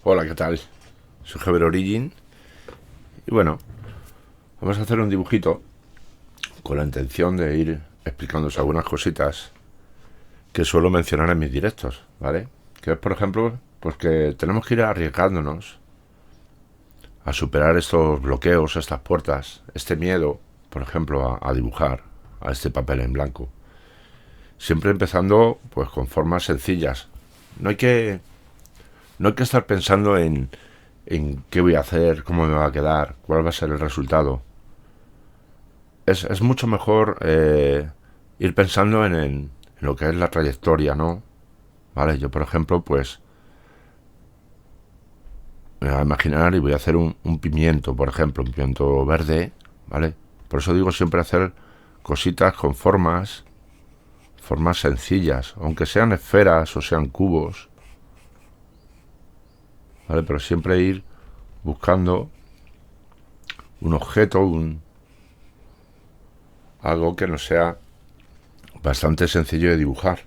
Hola, ¿qué tal? Soy Javier Origin y bueno, vamos a hacer un dibujito con la intención de ir explicándoos algunas cositas que suelo mencionar en mis directos, ¿vale? Que es, por ejemplo, pues que tenemos que ir arriesgándonos a superar estos bloqueos, estas puertas, este miedo, por ejemplo, a dibujar, a este papel en blanco. Siempre empezando pues con formas sencillas. No hay que, no hay que estar pensando en qué voy a hacer, cómo me va a quedar, cuál va a ser el resultado. Es mucho mejor ir pensando en lo que es la trayectoria, ¿no? Vale, yo por ejemplo, pues me voy a imaginar y voy a hacer un pimiento, por ejemplo, un pimiento verde, ¿vale? Por eso digo siempre hacer cositas con formas sencillas, aunque sean esferas o sean cubos, ¿vale? Pero siempre ir buscando un objeto, algo que nos sea bastante sencillo de dibujar.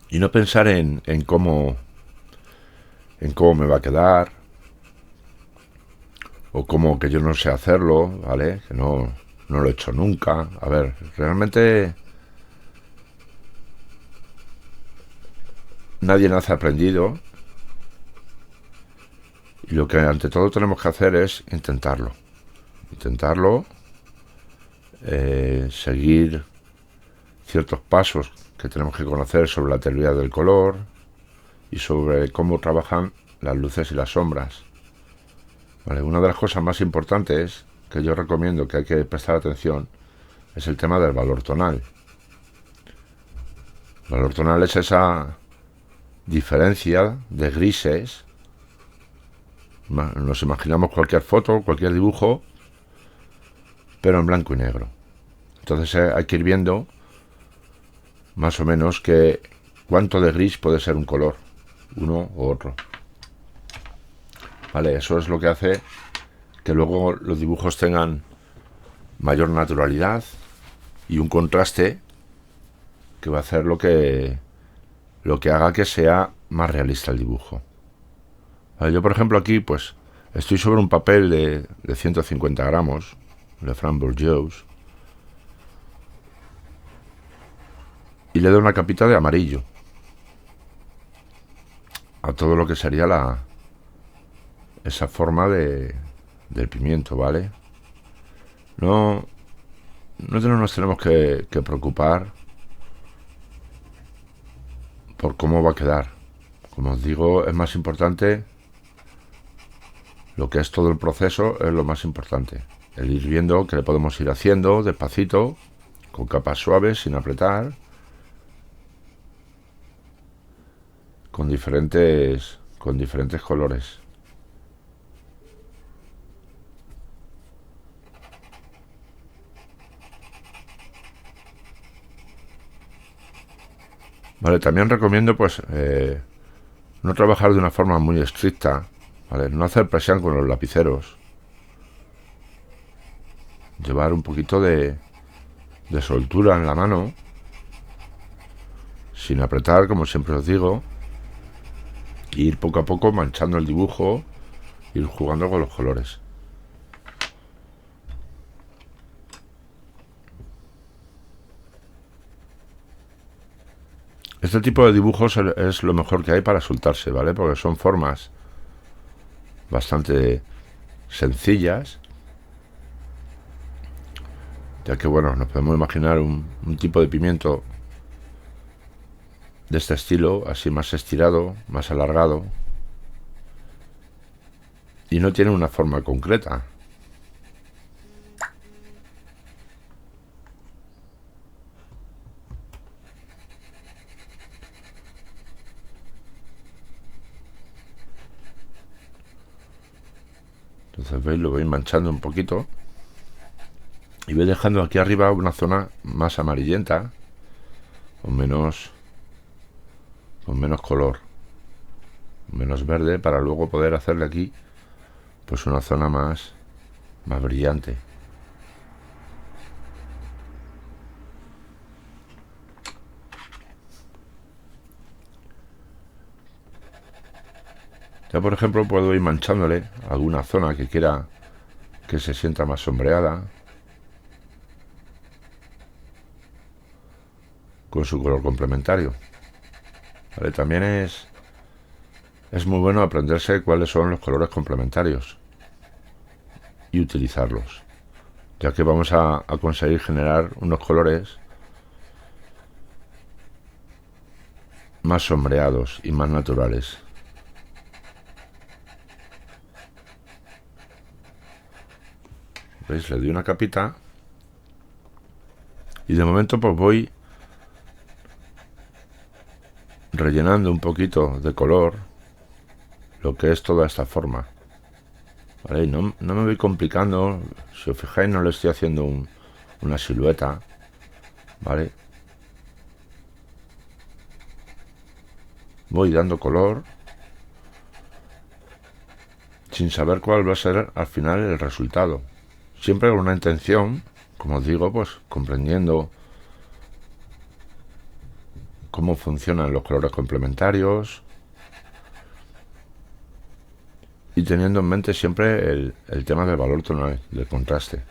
Y no pensar en cómo me va a quedar, o como que yo no sé hacerlo, ¿vale? Que no lo he hecho nunca. A ver, realmente nadie nace aprendido y lo que ante todo tenemos que hacer es intentarlo. Intentarlo, seguir ciertos pasos que tenemos que conocer sobre la teoría del color y sobre cómo trabajan las luces y las sombras. Vale, una de las cosas más importantes que yo recomiendo que hay que prestar atención es el tema del valor tonal. El valor tonal es esa diferencia de grises. Nos imaginamos cualquier foto, cualquier dibujo, pero en blanco y negro. Entonces hay que ir viendo más o menos que cuánto de gris puede ser un color, uno u otro. Vale, eso es lo que hace que luego los dibujos tengan mayor naturalidad y un contraste que va a hacer lo que haga que sea más realista el dibujo. Vale, yo por ejemplo aquí pues estoy sobre un papel de 150 gramos de Frank Bourgeois y le doy una capita de amarillo a todo lo que sería esa forma del pimiento, ¿vale? No, no nos tenemos que preocupar por cómo va a quedar. Como os digo, es más importante lo que es todo el proceso, es lo más importante. El ir viendo que le podemos ir haciendo despacito, con capas suaves, sin apretar, con diferentes colores. Vale, también recomiendo pues no trabajar de una forma muy estricta, ¿vale? No hacer presión con los lapiceros. Llevar un poquito de soltura en la mano, sin apretar, como siempre os digo, e ir poco a poco manchando el dibujo, ir jugando con los colores. Este tipo de dibujos es lo mejor que hay para soltarse, ¿vale? Porque son formas bastante sencillas, ya que, bueno, nos podemos imaginar un tipo de pimiento de este estilo, así más estirado, más alargado, y no tiene una forma concreta. Entonces, veis, lo voy manchando un poquito y voy dejando aquí arriba una zona más amarillenta, con con menos color, menos verde, para luego poder hacerle aquí pues una zona más brillante. Ya por ejemplo puedo ir manchándole alguna zona que quiera que se sienta más sombreada con su color complementario. ¿Vale? También es muy bueno aprenderse cuáles son los colores complementarios y utilizarlos, ya que vamos a conseguir generar unos colores más sombreados y más naturales. ¿Veis? Le doy una capita y de momento pues voy rellenando un poquito de color lo que es toda esta forma. ¿Vale? No me voy complicando. Si os fijáis, no le estoy haciendo una silueta, ¿vale? Voy dando color sin saber cuál va a ser al final el resultado. Siempre con una intención, como os digo, pues comprendiendo cómo funcionan los colores complementarios y teniendo en mente siempre el tema del valor tonal, del contraste.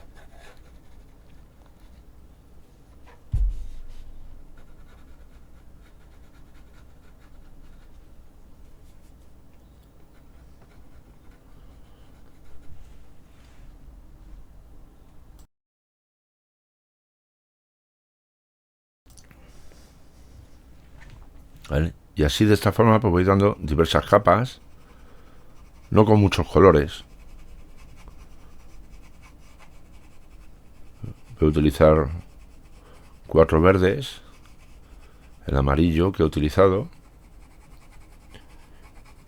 ¿Vale? Y así de esta forma pues voy dando diversas capas, no con muchos colores. Voy a utilizar 4 verdes, el amarillo que he utilizado.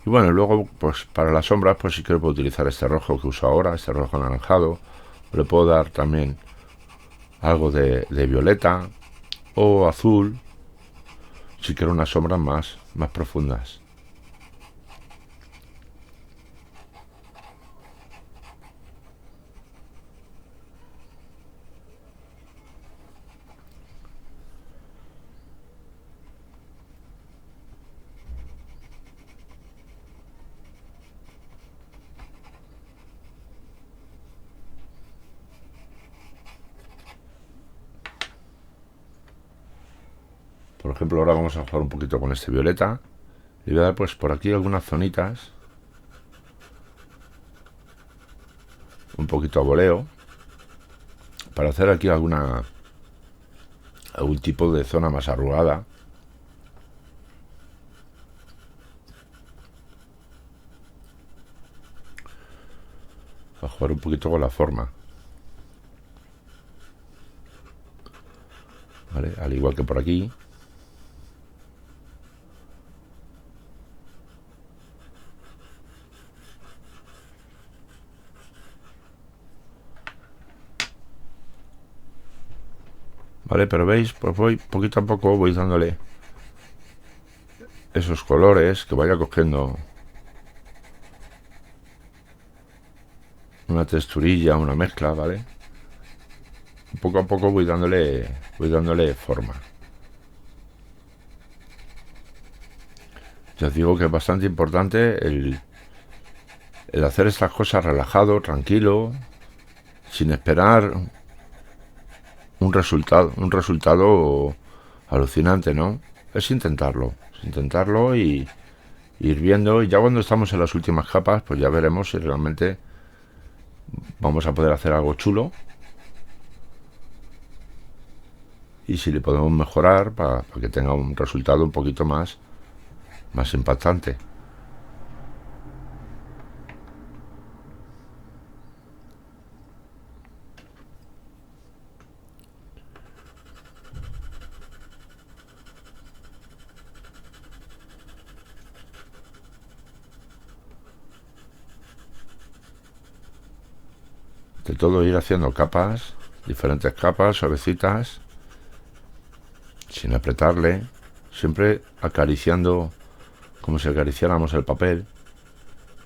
Y bueno, luego pues para las sombras pues si quiero puedo utilizar este rojo que uso ahora, este rojo anaranjado. Le puedo dar también algo de violeta o azul si quiero unas sombras más profundas. Por ejemplo, ahora vamos a jugar un poquito con este violeta. Y voy a dar pues por aquí algunas zonitas, un poquito a voleo, para hacer aquí algún tipo de zona más arrugada. A jugar un poquito con la forma. ¿Vale? Al igual que por aquí. ¿Vale? Pero veis, pues voy poquito a poco, voy dándole esos colores, que vaya cogiendo una texturilla, una mezcla, ¿vale? Poco a poco voy dándole forma. Ya os digo que es bastante importante el hacer estas cosas relajado, tranquilo, sin esperar un resultado alucinante, ¿no? Es intentarlo y ir viendo, y ya cuando estamos en las últimas capas, pues ya veremos si realmente vamos a poder hacer algo chulo y si le podemos mejorar para que tenga un resultado un poquito más impactante. De todo ir haciendo capas, diferentes capas, suavecitas, sin apretarle, siempre acariciando como si acariciáramos el papel.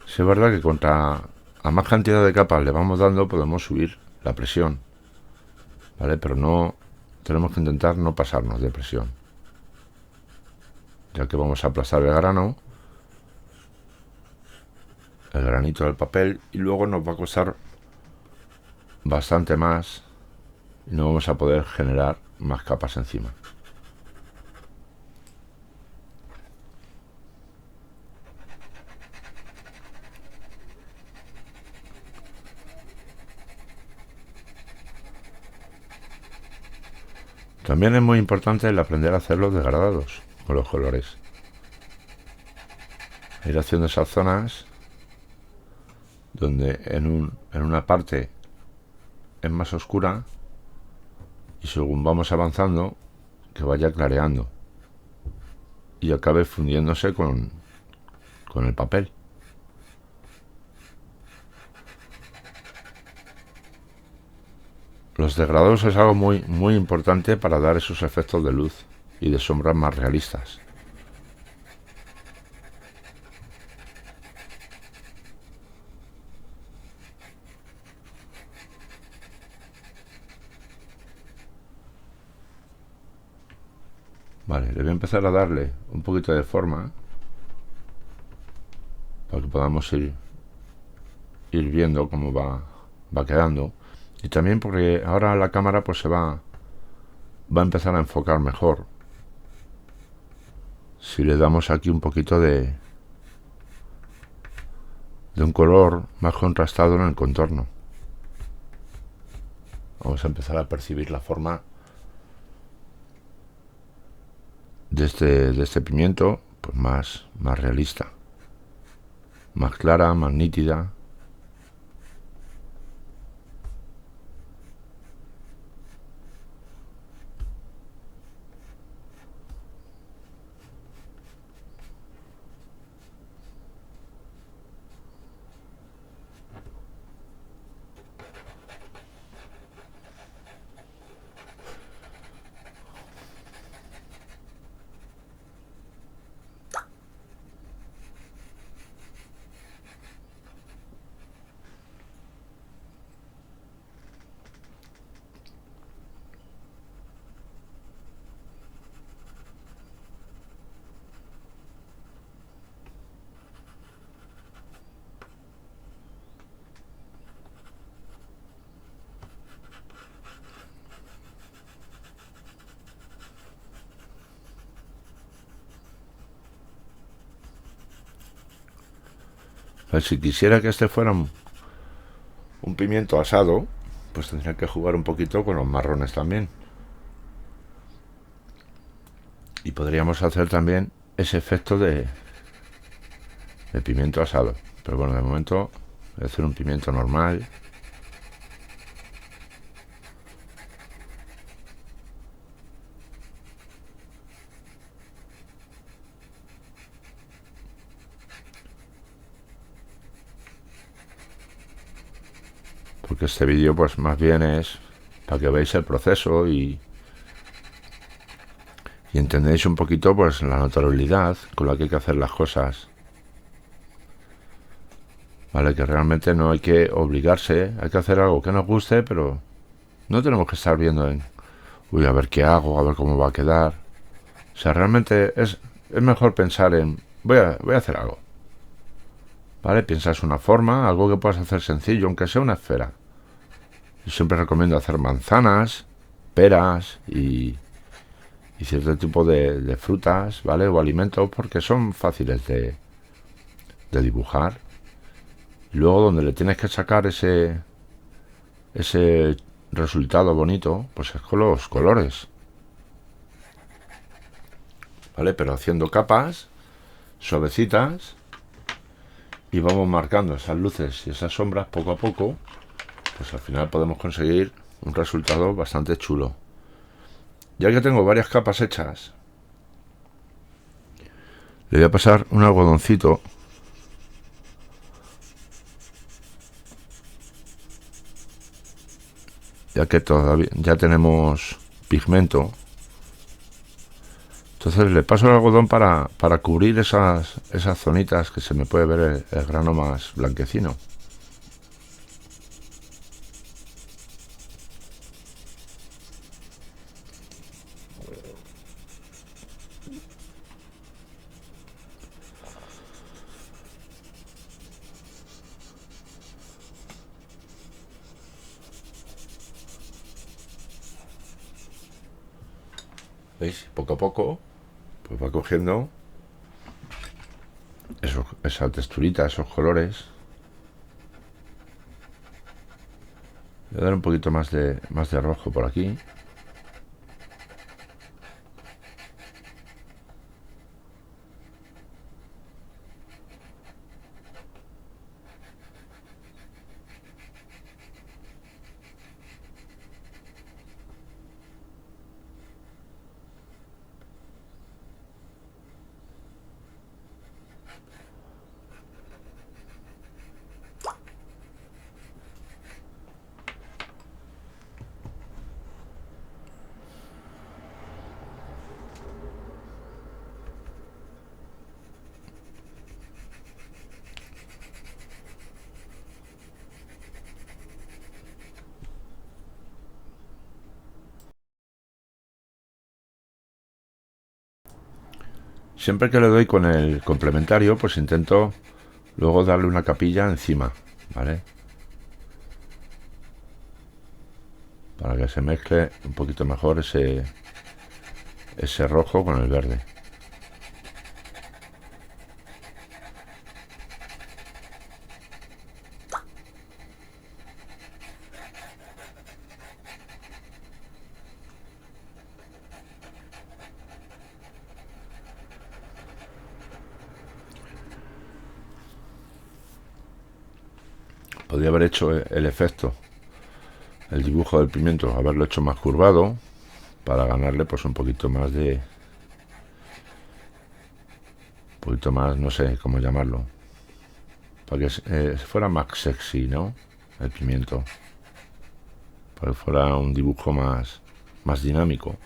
Si es verdad que contra a más cantidad de capas le vamos dando, podemos subir la presión, ¿vale? Pero no tenemos que intentar no pasarnos de presión, ya que vamos a aplastar el grano el granito del papel y luego nos va a costar bastante más y no vamos a poder generar más capas encima. También es muy importante el aprender a hacer los degradados con los colores. Ir haciendo esas zonas donde en una parte es más oscura y según vamos avanzando que vaya clareando y acabe fundiéndose con el papel. Los degradados es algo muy importante para dar esos efectos de luz y de sombras más realistas. Vale, le voy a empezar a darle un poquito de forma para que podamos ir viendo cómo va quedando. Y también porque ahora la cámara pues va a empezar a enfocar mejor si le damos aquí un poquito de un color más contrastado en el contorno. Vamos a empezar a percibir la forma de este pimiento pues más realista, más clara, más nítida. Pues si quisiera que este fuera un pimiento asado, pues tendría que jugar un poquito con los marrones también. Y podríamos hacer también ese efecto de pimiento asado. Pero bueno, de momento voy a hacer un pimiento normal. Porque este vídeo pues más bien es para que veáis el proceso y entendéis un poquito pues la naturalidad con la que hay que hacer las cosas. Vale, que realmente no hay que obligarse, hay que hacer algo que nos guste, pero no tenemos que estar viendo uy, a ver qué hago, a ver cómo va a quedar. O sea, realmente es mejor pensar en voy a hacer algo. ¿Vale? Piensas una forma, algo que puedas hacer sencillo, aunque sea una esfera. Yo siempre recomiendo hacer manzanas, peras y cierto tipo de frutas, ¿vale? O alimentos porque son fáciles de dibujar. Y luego donde le tienes que sacar ese resultado bonito, pues es con los colores. ¿Vale? Pero haciendo capas suavecitas y vamos marcando esas luces y esas sombras poco a poco, pues al final podemos conseguir un resultado bastante chulo. Ya que tengo varias capas hechas, le voy a pasar un algodoncito ya que todavía ya tenemos pigmento. Entonces le paso el algodón para cubrir esas zonitas que se me puede ver el grano más blanquecino. ¿Veis? Poco a poco pues va cogiendo esa texturita, esos colores. Voy a dar un poquito más de rojo por aquí. Siempre que le doy con el complementario, pues intento luego darle una capilla encima, ¿vale? Para que se mezcle un poquito mejor ese rojo con el verde. Podría haber hecho el efecto, el dibujo del pimiento, haberlo hecho más curvado para ganarle pues un poquito más no sé cómo llamarlo, para que fuera más sexy, ¿no? El pimiento, para que fuera un dibujo más dinámico.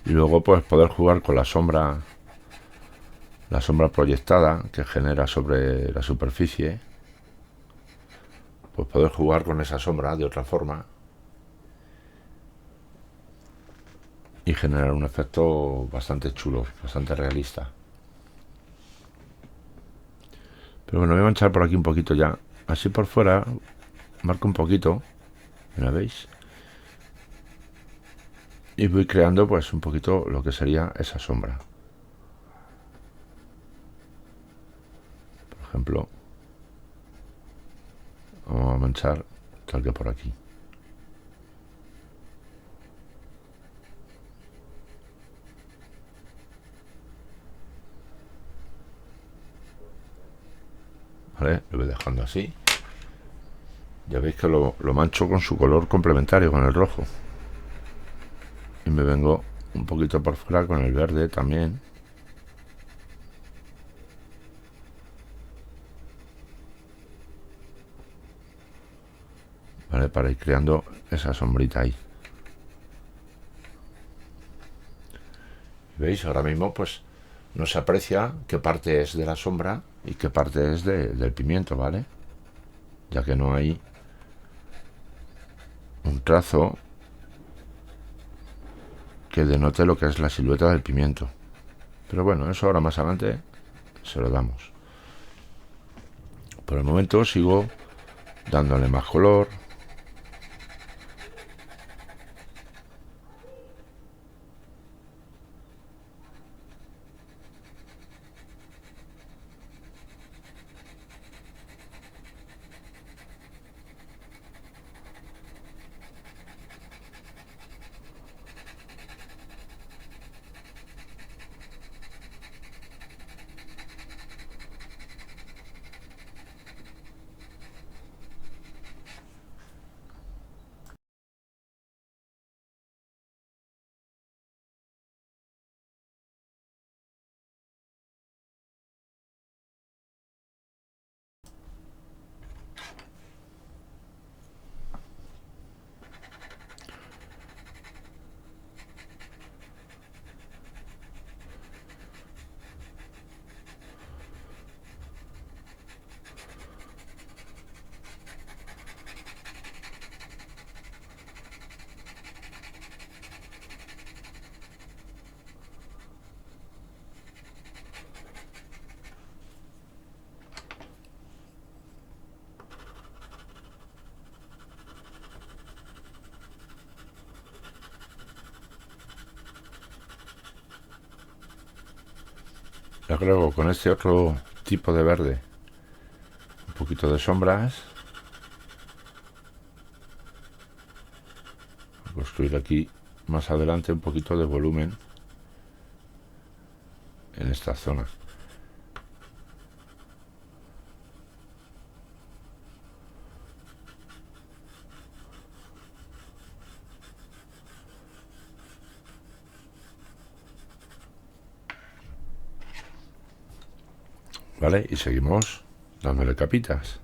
Y luego pues poder jugar con la sombra proyectada que genera sobre la superficie, pues poder jugar con esa sombra de otra forma y generar un efecto bastante chulo, bastante realista. Pero bueno, voy a manchar por aquí un poquito ya, así por fuera, marco un poquito, ¿me veis? Y voy creando pues un poquito lo que sería esa sombra. Por ejemplo, vamos a manchar tal que por aquí. ¿Vale? Lo voy dejando así. Ya veis que lo mancho con su color complementario, con el rojo. Y me vengo un poquito por fuera con el verde también. ¿Vale? Para ir creando esa sombrita ahí. ¿Veis? Ahora mismo pues no se aprecia qué parte es de la sombra y qué parte es del pimiento, ¿vale? Ya que no hay un trazo que denote lo que es la silueta del pimiento. Pero bueno, eso ahora más adelante se lo damos. Por el momento sigo dándole más color. Le agrego con este otro tipo de verde un poquito de sombras. Voy a construir aquí más adelante un poquito de volumen en esta zona. ¿Vale? Y seguimos dándole capitas.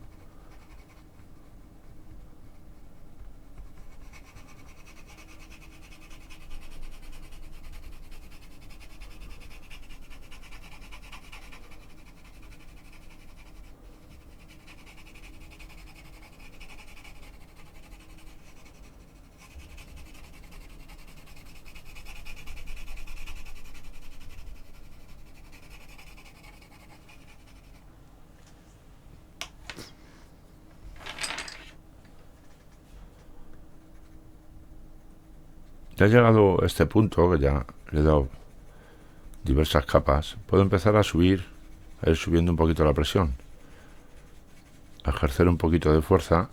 Ya llegado a este punto, que ya le he dado diversas capas, puedo empezar a subir, a ir subiendo un poquito la presión, a ejercer un poquito de fuerza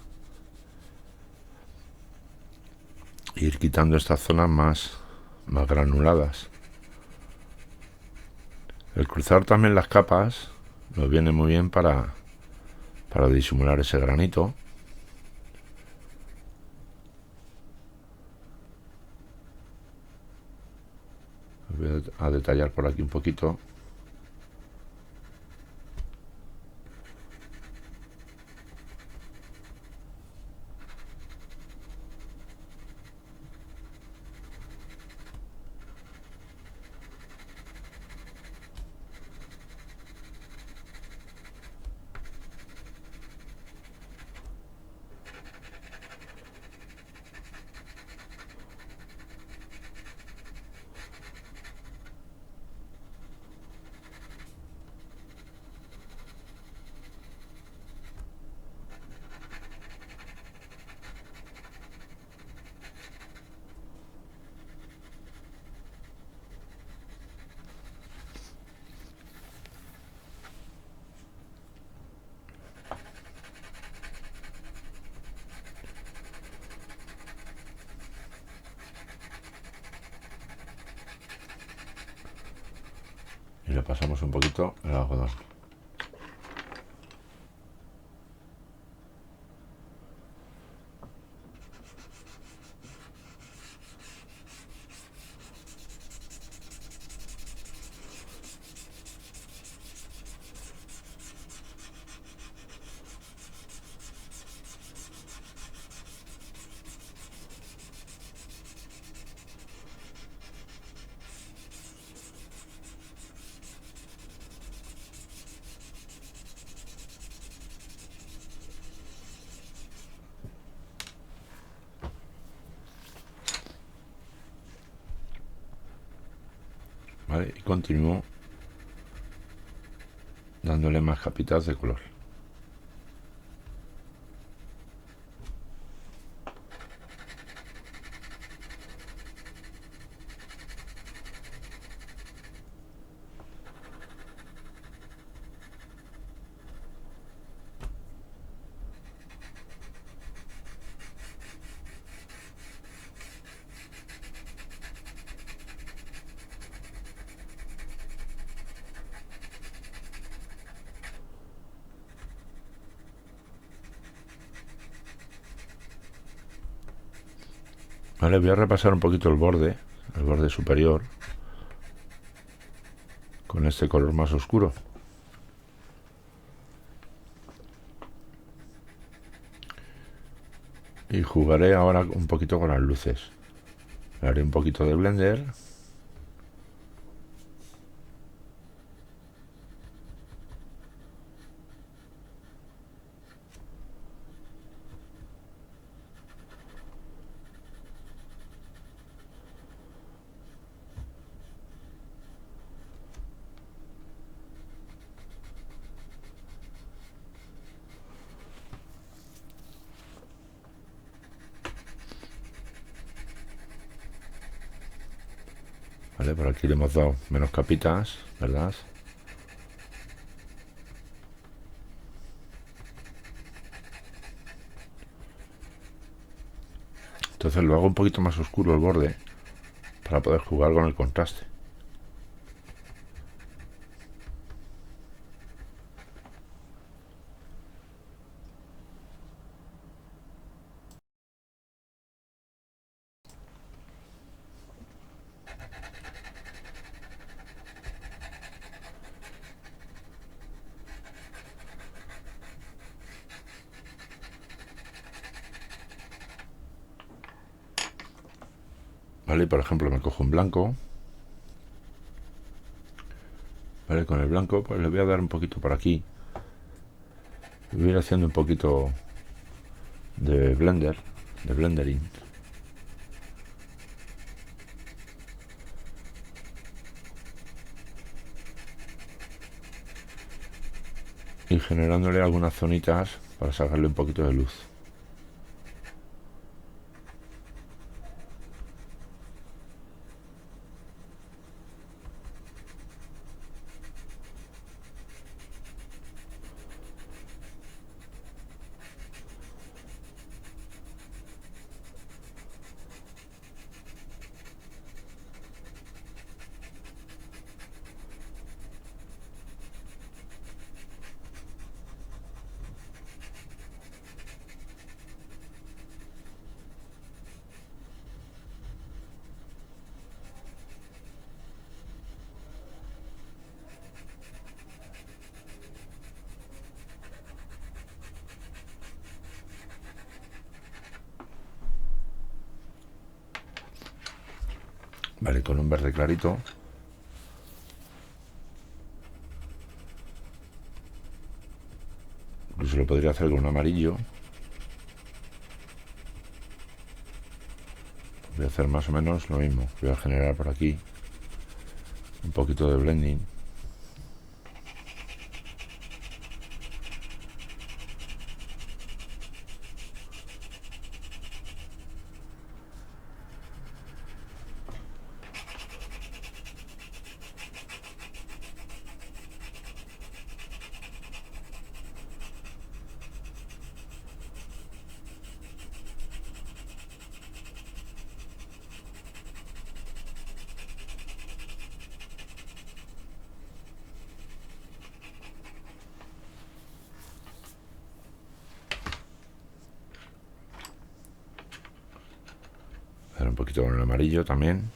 e ir quitando estas zonas más granuladas. El cruzar también las capas nos viene muy bien para disimular ese granito. Voy a detallar por aquí un poquito. Y le pasamos un poquito el algodón. ¿Vale? Y continúo dándole más capitas de color. Vale, voy a repasar un poquito el borde superior, con este color más oscuro. Y jugaré ahora un poquito con las luces. Haré un poquito de blender. Vale, por aquí le hemos dado menos capitas, ¿verdad? Entonces lo hago un poquito más oscuro el borde para poder jugar con el contraste. Vale, por ejemplo me cojo un blanco. Vale, con el blanco pues le voy a dar un poquito por aquí. Voy a ir haciendo un poquito de blendering. Y generándole algunas zonitas para sacarle un poquito de luz. Vale, con un verde clarito. Incluso lo podría hacer con un amarillo. Voy a hacer más o menos lo mismo. Voy a generar por aquí un poquito de blending. Hacer un poquito con el amarillo también.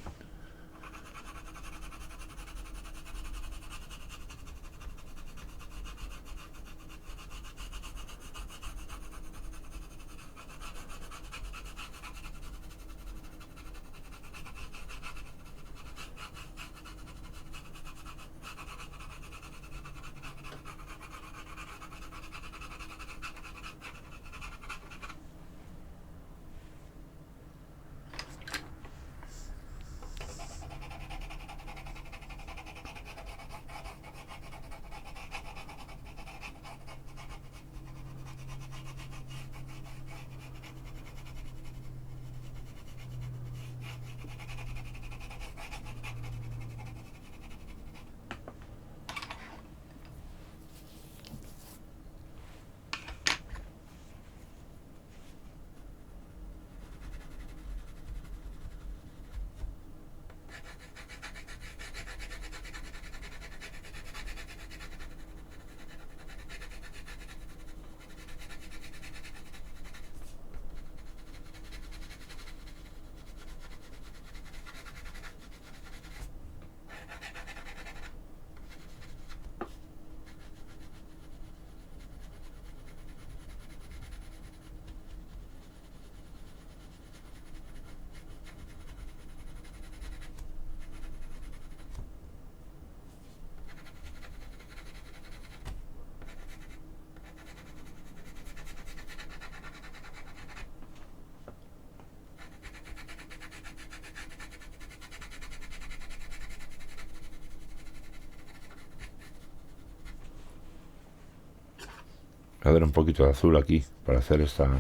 Voy a dar un poquito de azul aquí para hacer esta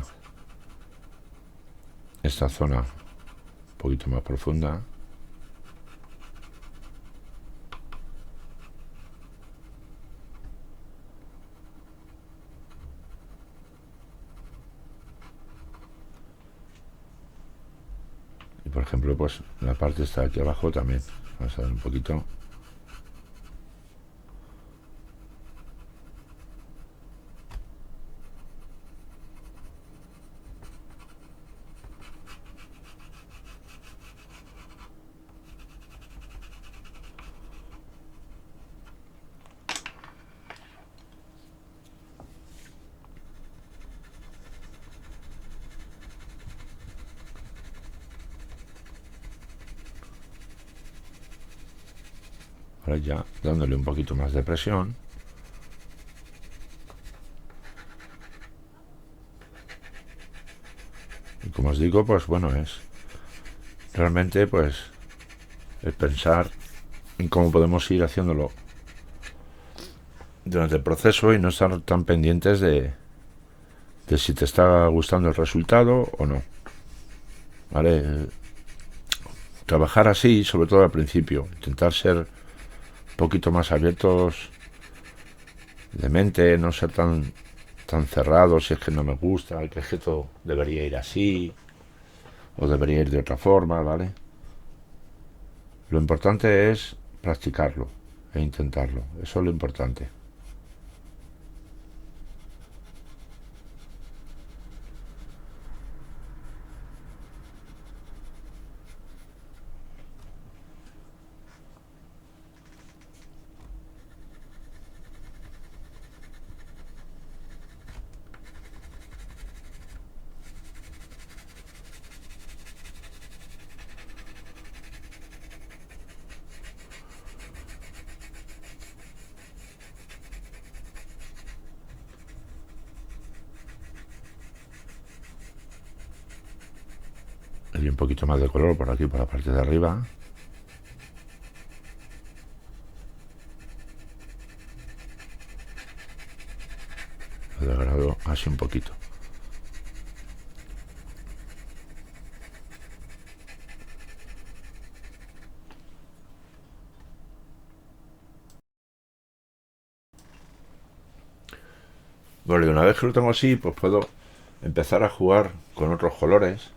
zona un poquito más profunda. ejemplo, pues la parte está aquí abajo también. Vamos a dar un poquito. Ahora ya dándole un poquito más de presión. Y como os digo, pues bueno, es realmente pues el pensar en cómo podemos ir haciéndolo durante el proceso y no estar tan pendientes de si te está gustando el resultado o no. ¿Vale? Trabajar así, sobre todo al principio, intentar ser un poquito más abiertos de mente, no ser tan cerrados si es que no me gusta, que es que todo debería ir así o debería ir de otra forma, ¿vale? Lo importante es practicarlo e intentarlo, eso es lo importante. Y un poquito más de color por aquí, por la parte de arriba. Lo degrado así un poquito. Bueno, y una vez que lo tengo así, pues puedo empezar a jugar con otros colores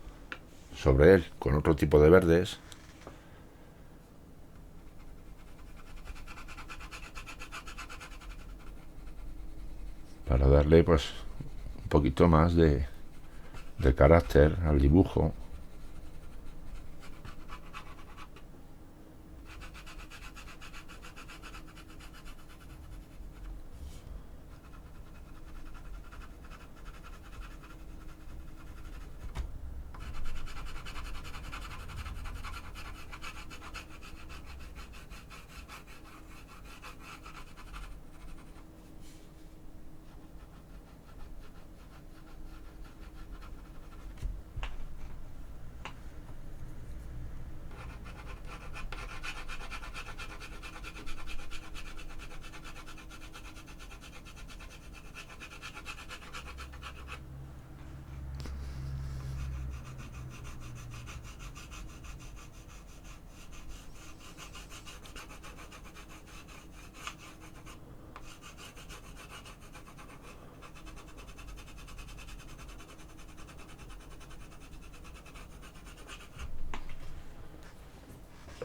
sobre él, con otro tipo de verdes. Para darle pues un poquito más de carácter al dibujo.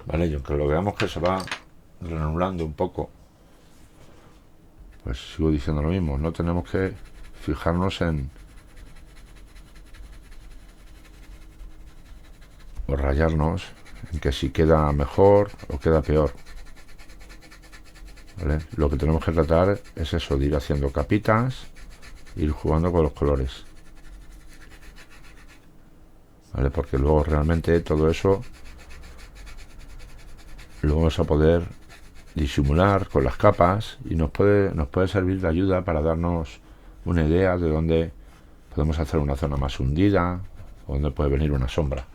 Vale, y aunque lo veamos que se va granulando un poco, pues sigo diciendo lo mismo, no tenemos que fijarnos o rayarnos en que si queda mejor o queda peor. ¿Vale? Lo que tenemos que tratar es eso, de ir haciendo capitas, ir jugando con los colores. ¿Vale? Porque luego realmente todo eso lo vamos a poder disimular con las capas y nos puede servir de ayuda para darnos una idea de dónde podemos hacer una zona más hundida o dónde puede venir una sombra.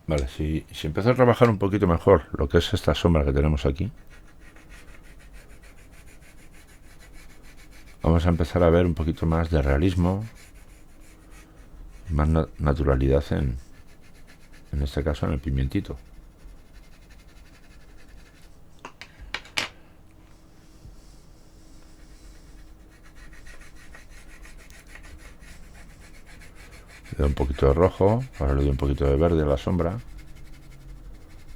Vale, si empiezo a trabajar un poquito mejor lo que es esta sombra que tenemos aquí, vamos a empezar a ver un poquito más de realismo, más naturalidad en este caso en el pimientito. Le doy un poquito de rojo, ahora le doy un poquito de verde a la sombra.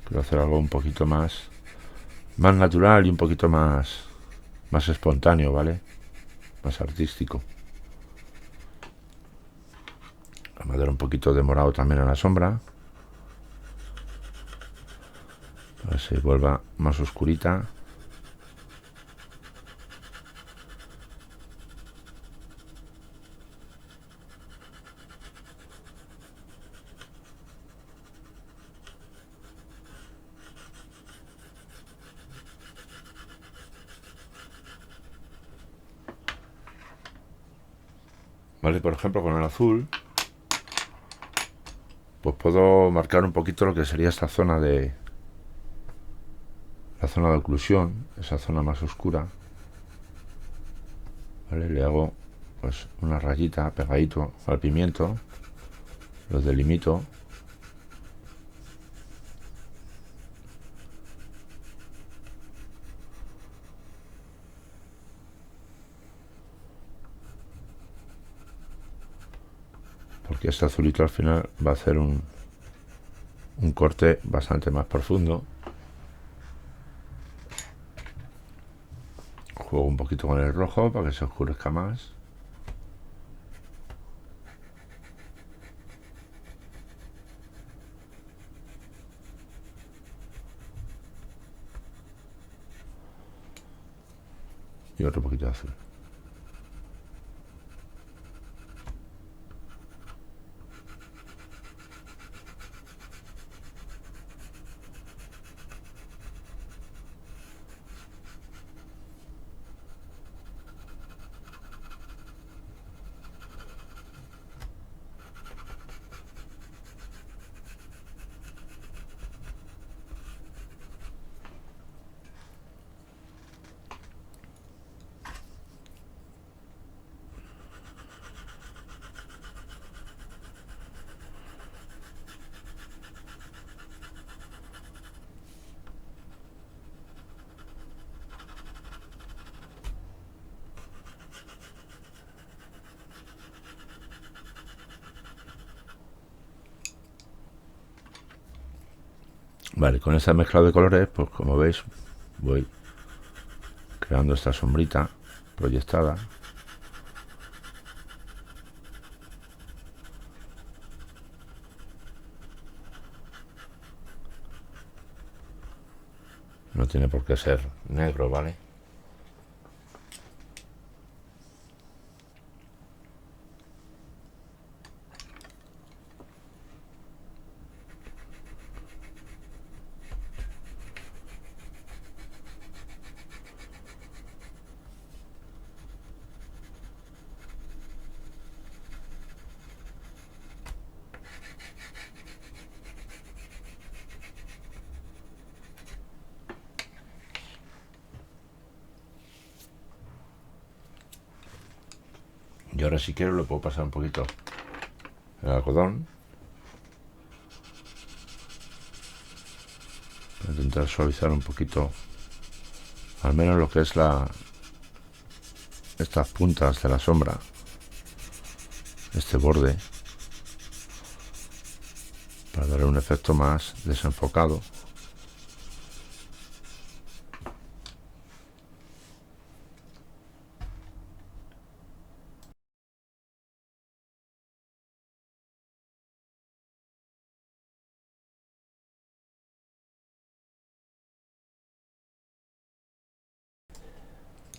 Quiero hacer algo un poquito más natural y un poquito más espontáneo, ¿vale? Más artístico. Vamos a dar un poquito de morado también a la sombra, para que se vuelva más oscurita. Vale, por ejemplo con el azul pues puedo marcar un poquito lo que sería esta zona de la zona de oclusión, esa zona más oscura. Vale, le hago pues una rayita pegadito al pimiento, lo delimito. Porque este azulito al final va a hacer un corte bastante más profundo. Juego un poquito con el rojo para que se oscurezca más. Y otro poquito de azul. Vale, con esta mezcla de colores, pues como veis, voy creando esta sombrita proyectada. No tiene por qué ser negro, ¿vale? Y ahora si quiero le puedo pasar un poquito el algodón para intentar suavizar un poquito, al menos lo que es estas puntas de la sombra, este borde, para darle un efecto más desenfocado.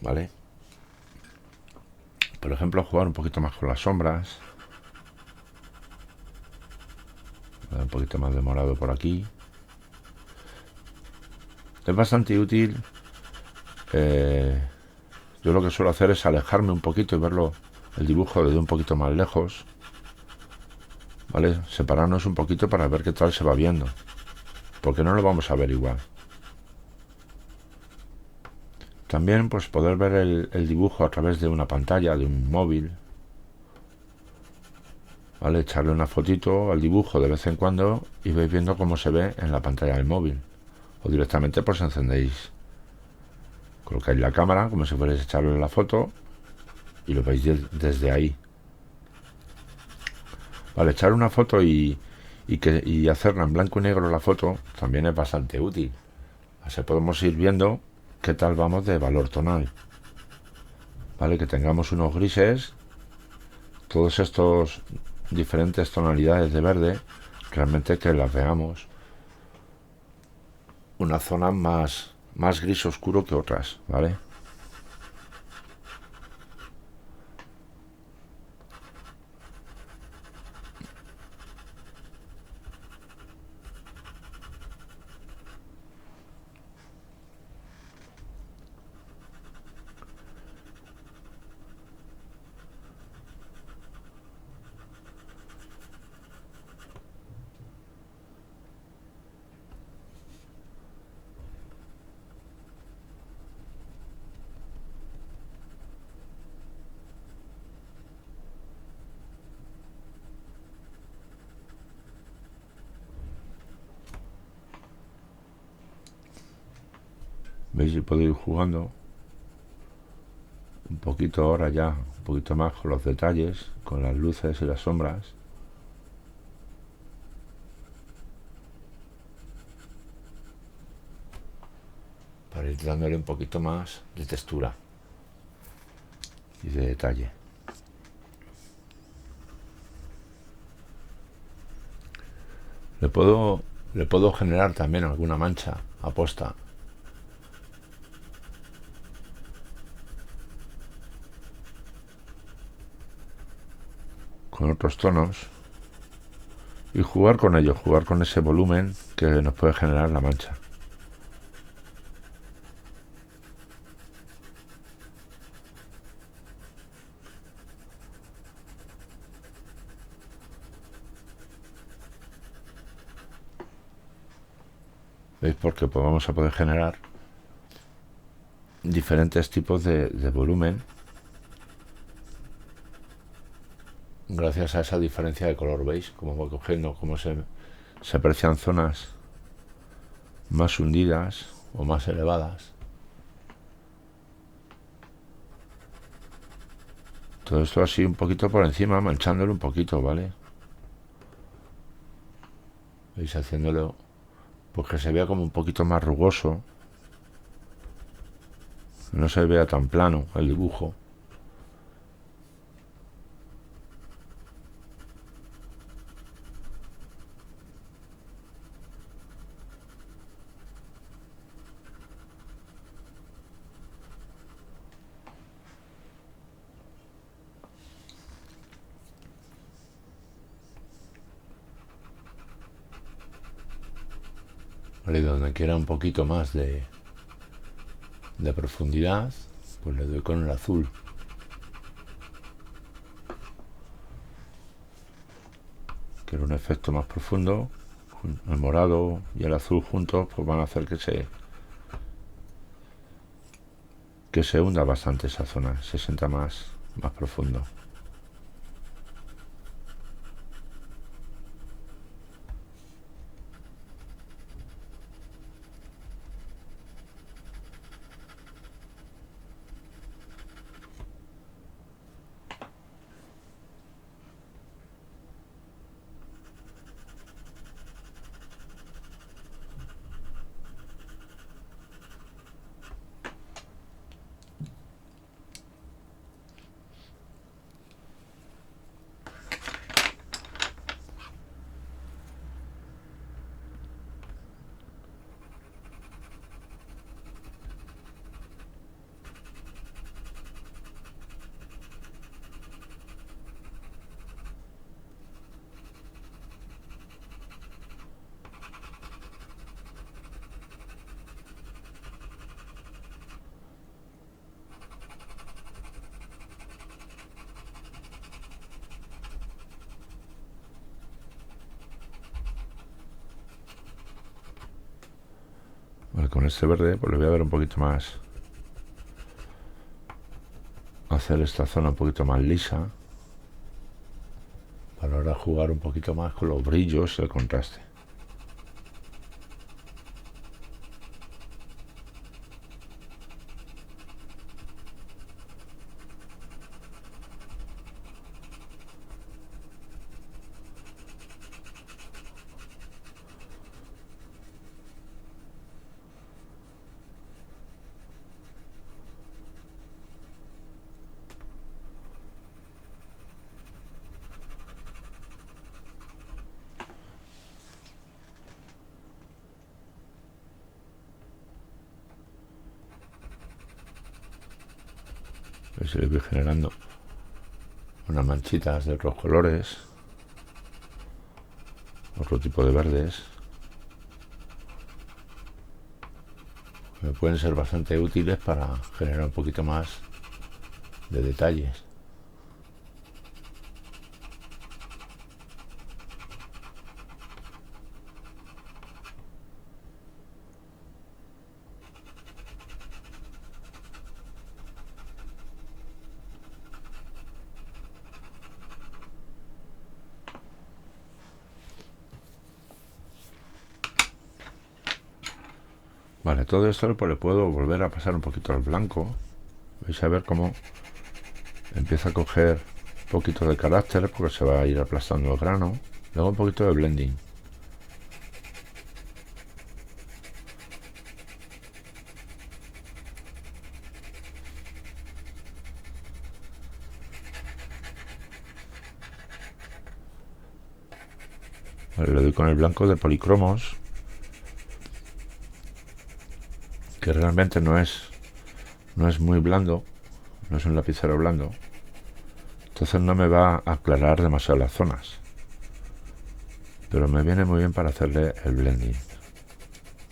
¿Vale? Por ejemplo, jugar un poquito más con las sombras. Dar un poquito más de morado por aquí. Es bastante útil. Yo lo que suelo hacer es alejarme un poquito y verlo, el dibujo, desde un poquito más lejos. ¿vale? Separarnos un poquito para ver qué tal se va viendo, porque no lo vamos a ver igual. También pues poder ver el dibujo a través de una pantalla, de un móvil, ¿vale? Echarle una fotito al dibujo de vez en cuando y vais viendo cómo se ve en la pantalla del móvil. O directamente pues encendéis, colocáis la cámara como si fuerais a echarle la foto y lo veis desde ahí. Vale, echar una foto y hacerla en blanco y negro la foto también es bastante útil. Así podemos ir viendo qué tal vamos de valor tonal. Vale, que tengamos unos grises, todos estos diferentes tonalidades de verde, realmente que las veamos. Una zona más gris oscuro que otras, ¿vale? ¿Veis? Y puedo ir jugando un poquito ahora ya, un poquito más con los detalles, con las luces y las sombras. Para ir dándole un poquito más de textura y de detalle. Le puedo generar también alguna mancha aposta con otros tonos y jugar con ello, jugar con ese volumen que nos puede generar la mancha. ¿Veis? Porque pues vamos a poder generar diferentes tipos de volumen gracias a esa diferencia de color. ¿Veis? Como va cogiendo, cómo se aprecian zonas más hundidas o más elevadas. Todo esto así un poquito por encima, manchándolo un poquito, ¿vale? ¿Veis? Haciéndolo pues que se vea como un poquito más rugoso, no se vea tan plano el dibujo. Vale, donde quiera un poquito más de profundidad, pues le doy con el azul. Quiero un efecto más profundo. El morado y el azul juntos pues van a hacer que se hunda bastante esa zona, se sienta más profundo. Vale, con este verde pues le voy a dar un poquito más, hacer esta zona un poquito más lisa, para ahora jugar un poquito más con los brillos y el contraste. A ver si le voy generando unas manchitas de otros colores, otro tipo de verdes, que pueden ser bastante útiles para generar un poquito más de detalles. Vale, todo esto pues le puedo volver a pasar un poquito al blanco. Vais a ver cómo empieza a coger un poquito de carácter porque se va a ir aplastando el grano. Luego un poquito de blending. Vale, le doy con el blanco de policromos, que realmente no es muy blando, no es un lapicero blando, entonces no me va a aclarar demasiado las zonas, pero me viene muy bien para hacerle el blending,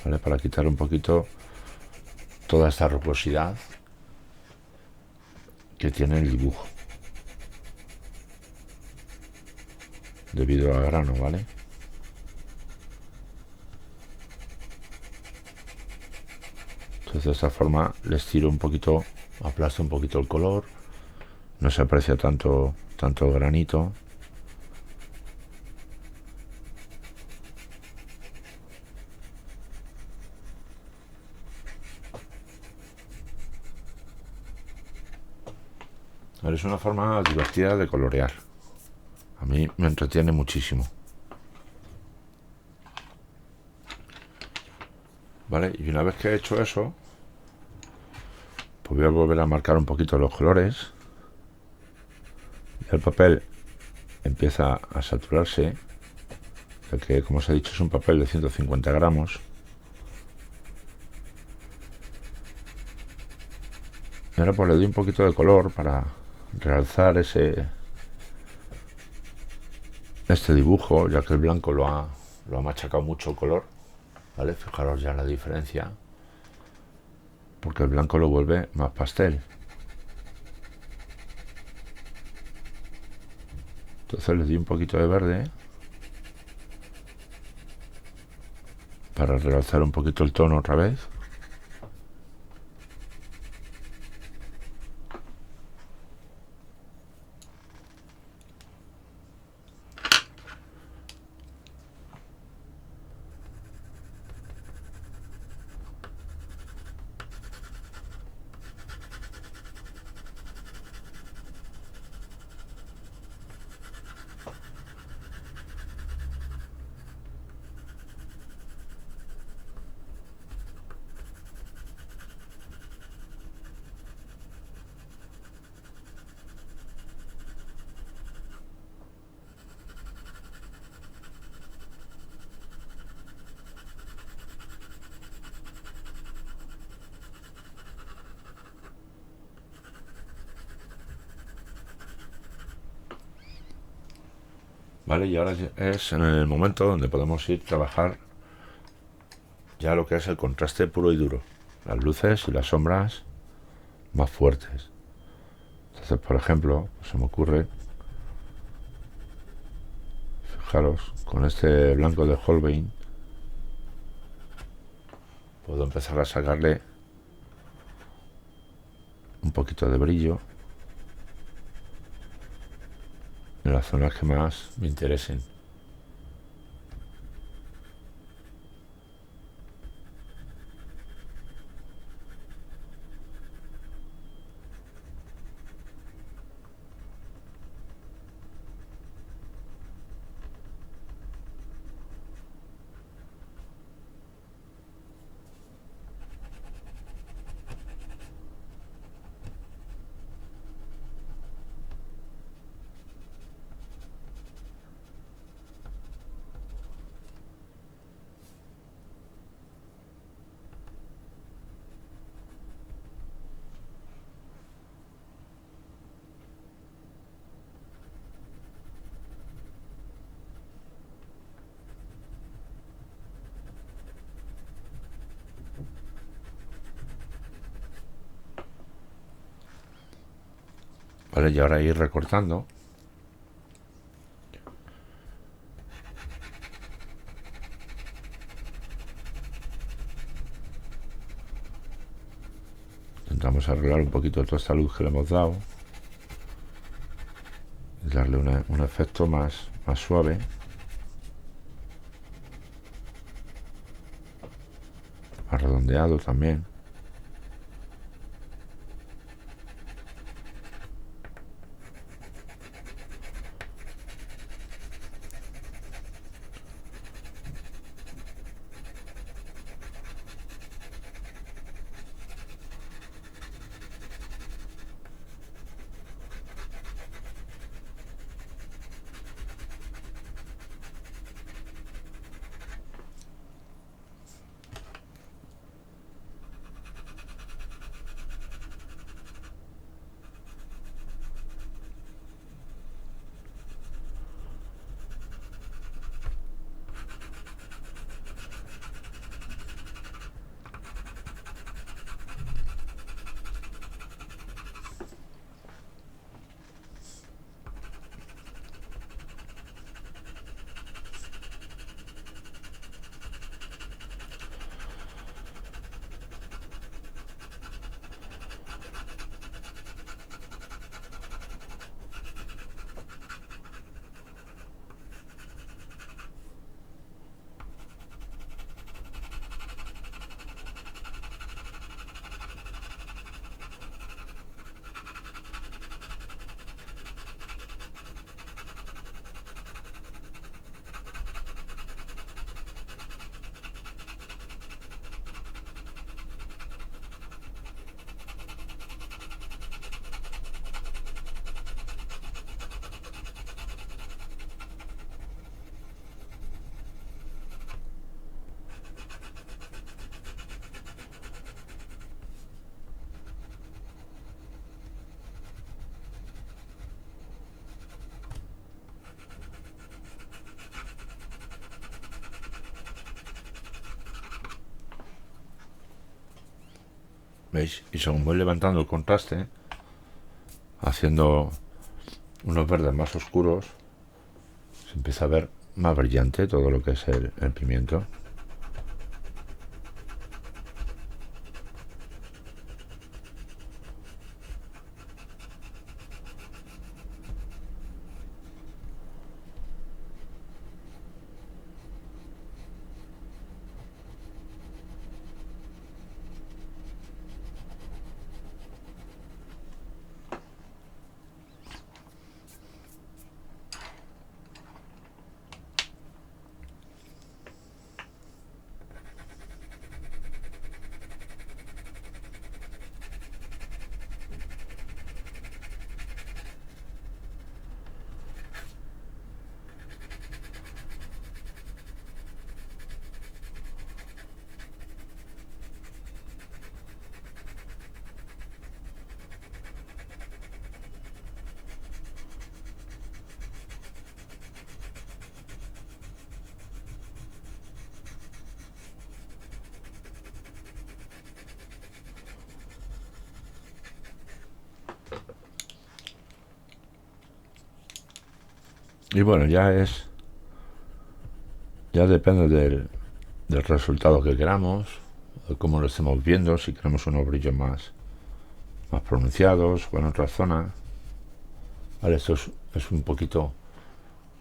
¿vale? Para quitar un poquito toda esta rugosidad que tiene el dibujo debido al grano, ¿vale? Entonces de esta forma les tiro un poquito, aplasto un poquito el color, no se aprecia tanto el granito. Es una forma divertida de colorear. A mí me entretiene muchísimo. Vale, y una vez que he hecho eso, pues voy a volver a marcar un poquito los colores. El papel empieza a saturarse, ya que, como os he dicho, es un papel de 150 gramos. Y ahora pues le doy un poquito de color para realzar este dibujo, ya que el blanco lo ha machacado mucho el color, ¿vale? Fijaros ya la diferencia, porque el blanco lo vuelve más pastel. Entonces le doy un poquito de verde para realzar un poquito el tono otra vez. Vale, y ahora es en el momento donde podemos ir a trabajar ya lo que es el contraste puro y duro, las luces y las sombras más fuertes. Entonces, por ejemplo, se me ocurre, fijaros, con este blanco de Holbein, puedo empezar a sacarle un poquito de brillo en las zonas que más me interesen. Vale, y ahora ir recortando. Intentamos arreglar un poquito toda esta luz que le hemos dado y darle un efecto más suave. Más redondeado también. ¿Veis? Y según voy levantando el contraste, haciendo unos verdes más oscuros, se empieza a ver más brillante todo lo que es el pimiento. Y bueno, ya depende del resultado que queramos. como lo estemos viendo, si queremos unos brillos más pronunciados o en otras zonas. Vale, esto es un poquito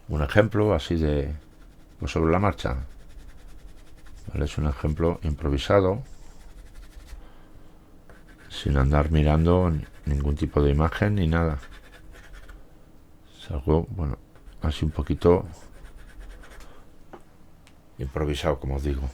un ejemplo así de pues sobre la marcha. Vale, es un ejemplo improvisado, sin andar mirando ningún tipo de imagen ni nada. Es algo, bueno, así un poquito improvisado, como os digo.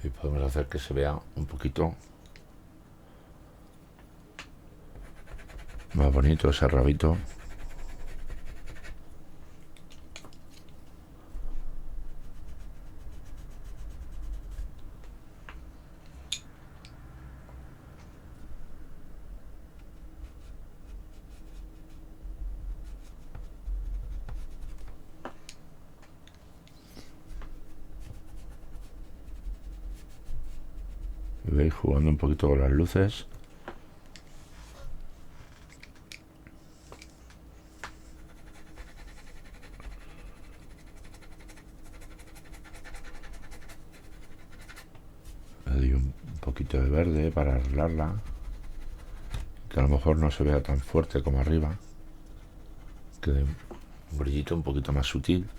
Y podemos hacer que se vea un poquito más bonito ese rabito. ¿Veis? Jugando un poquito con las luces. Le doy un poquito de verde para arreglarla, que a lo mejor no se vea tan fuerte como arriba, que dé un brillito un poquito más sutil.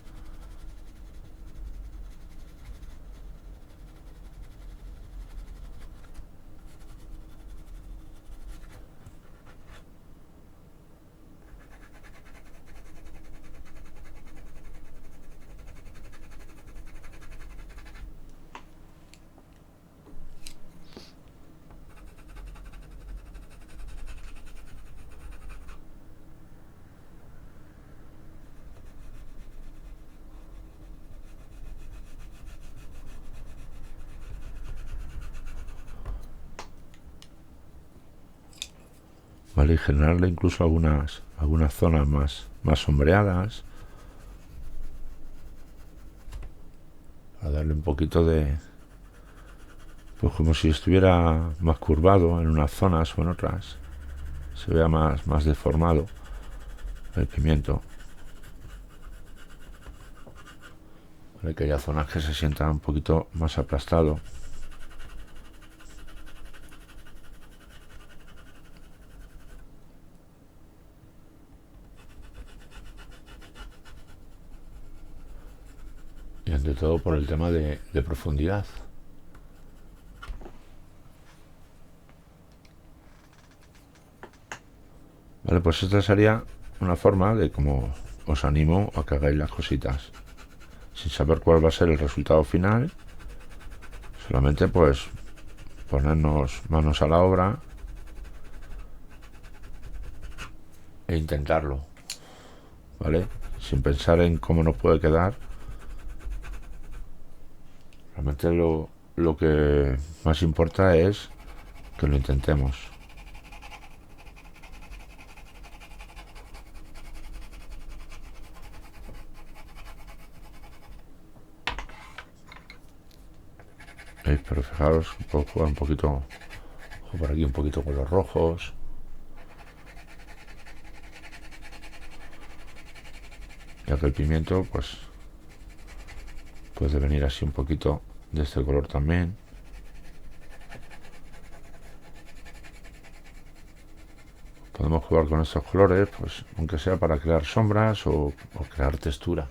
Vale, y generarle incluso algunas zonas más sombreadas, a darle un poquito de, pues como si estuviera más curvado en unas zonas o en otras, se vea más deformado el pimiento. Vale, que haya zonas que se sientan un poquito más aplastado. Y ante todo por el tema de profundidad. Vale, pues esta sería una forma de cómo os animo a que hagáis las cositas. Sin saber cuál va a ser el resultado final, solamente pues ponernos manos a la obra e intentarlo, ¿vale? Sin pensar en cómo nos puede quedar. Realmente lo que más importa es que lo intentemos. Pero fijaros, puedo jugar un poquito, por aquí un poquito con los rojos. Ya que el pimiento pues puede venir así un poquito de este color también. Podemos jugar con estos colores, pues aunque sea para crear sombras o crear textura.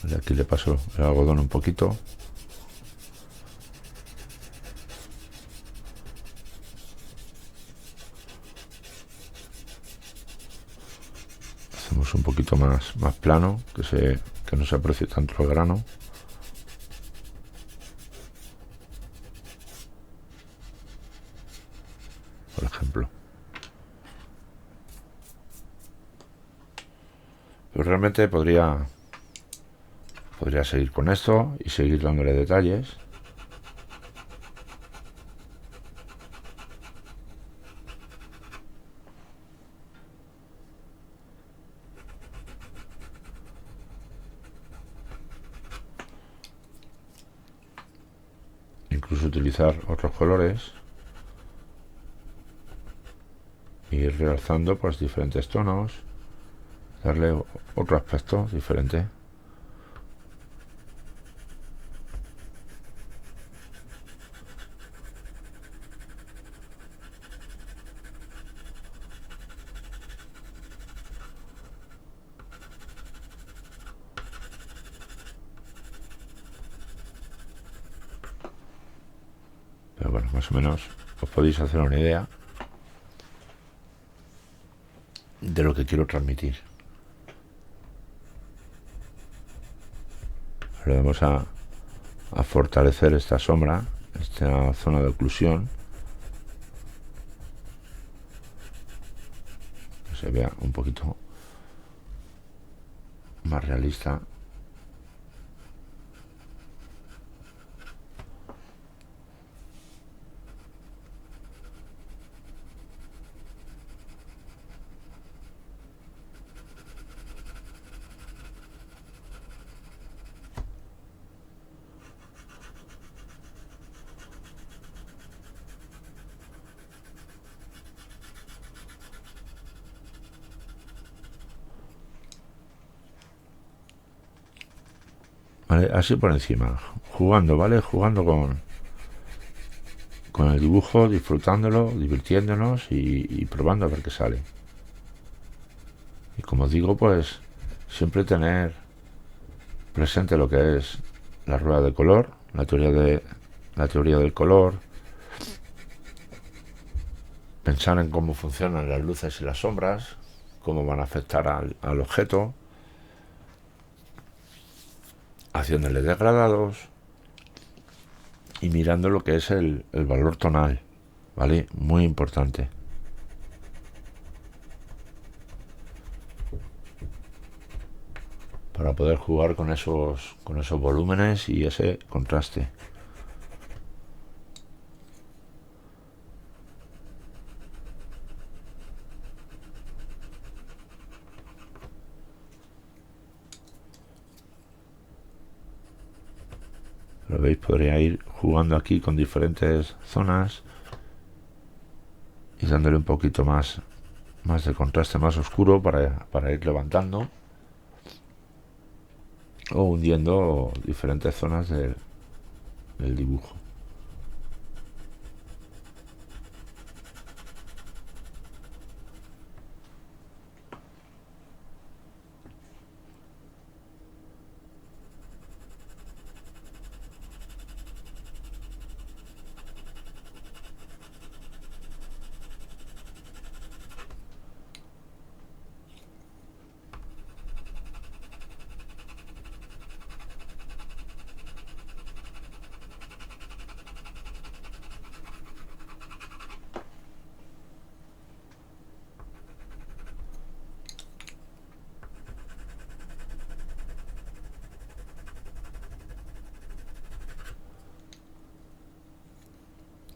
Vale, aquí le paso el algodón un poquito. Hacemos un poquito más plano, que no se aprecie tanto el grano. Por ejemplo. Pero realmente podría seguir con esto y seguir dándole detalles. incluso utilizar otros colores e ir realzando pues diferentes tonos, darle otro aspecto diferente. Pero bueno, más o menos os podéis hacer una idea de lo que quiero transmitir. Ahora vamos a fortalecer esta sombra, esta zona de oclusión, que se vea un poquito más realista. ¿Vale? Así por encima, jugando, ¿vale? Jugando con el dibujo, disfrutándolo, divirtiéndonos y probando a ver qué sale. Y como os digo, pues siempre tener presente lo que es la rueda de color, la teoría del color, pensar en cómo funcionan las luces y las sombras, cómo van a afectar al objeto, haciéndole degradados y mirando lo que es el valor tonal, ¿vale? Muy importante. Para poder jugar con esos volúmenes y ese contraste. Lo veis, podría ir jugando aquí con diferentes zonas y dándole un poquito más de contraste, más oscuro para ir levantando o hundiendo diferentes zonas del dibujo.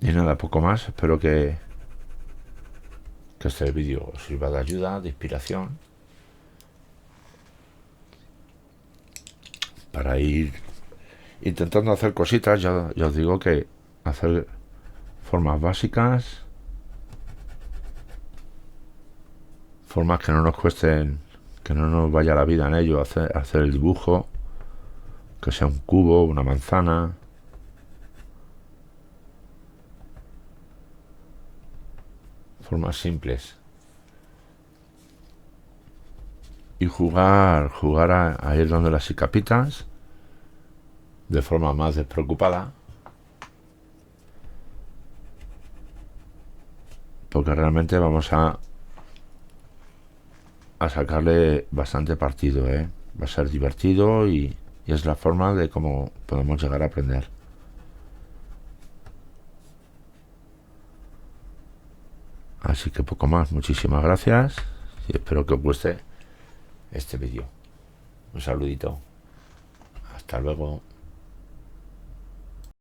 Y nada, poco más. Espero que este vídeo os sirva de ayuda, de inspiración, para ir intentando hacer cositas. Ya os digo que hacer formas básicas, formas que no nos cuesten, que no nos vaya la vida en ello, hacer el dibujo, que sea un cubo, una manzana. Formas simples. Y jugar a ir donde las capitas de forma más despreocupada, porque realmente vamos a sacarle bastante partido, ¿eh? Va a ser divertido y es la forma de cómo podemos llegar a aprender. Así que poco más. Muchísimas gracias y espero que os guste este vídeo. Un saludito. Hasta luego.